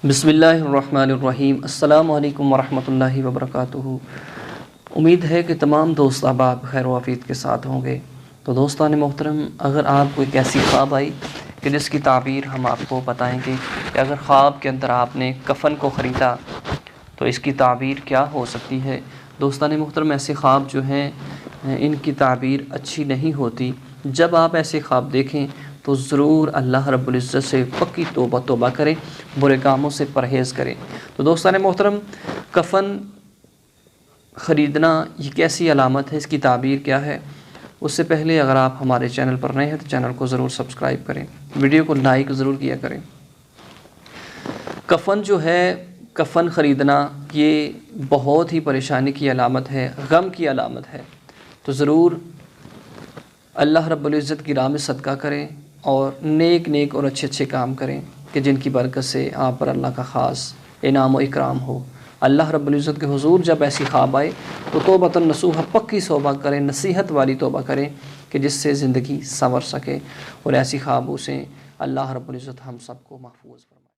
بسم اللہ الرحمن الرحیم۔ السلام علیکم ورحمۃ اللہ وبرکاتہ۔ امید ہے کہ تمام دوست احباب خیر و عافیت کے ساتھ ہوں گے۔ تو دوستان محترم، اگر آپ کو ایک ایسی خواب آئی کہ جس کی تعبیر ہم آپ کو بتائیں گے کہ اگر خواب کے اندر آپ نے کفن کو خریدا تو اس کی تعبیر کیا ہو سکتی ہے۔ دوستان محترم، ایسے خواب جو ہیں ان کی تعبیر اچھی نہیں ہوتی۔ جب آپ ایسے خواب دیکھیں تو ضرور اللہ رب العزت سے پکی توبہ کریں، برے کاموں سے پرہیز کریں۔ تو دوستان محترم، کفن خریدنا یہ کیسی علامت ہے، اس کی تعبیر کیا ہے؟ اس سے پہلے اگر آپ ہمارے چینل پر نئے ہیں تو چینل کو ضرور سبسکرائب کریں، ویڈیو کو لائک ضرور کیا کریں۔ کفن جو ہے، کفن خریدنا یہ بہت ہی پریشانی کی علامت ہے، غم کی علامت ہے۔ تو ضرور اللہ رب العزت کی راہ میں صدقہ کریں اور نیک اور اچھے کام کریں کہ جن کی برکت سے آپ پر اللہ کا خاص انعام و اکرام ہو۔ اللہ رب العزت کے حضور جب ایسی خواب آئے تو توبۃ نصوح، پکی توبہ کریں، نصیحت والی توبہ کریں کہ جس سے زندگی سنور سکے، اور ایسی خوابوں سے اللہ رب العزت ہم سب کو محفوظ فرمائے۔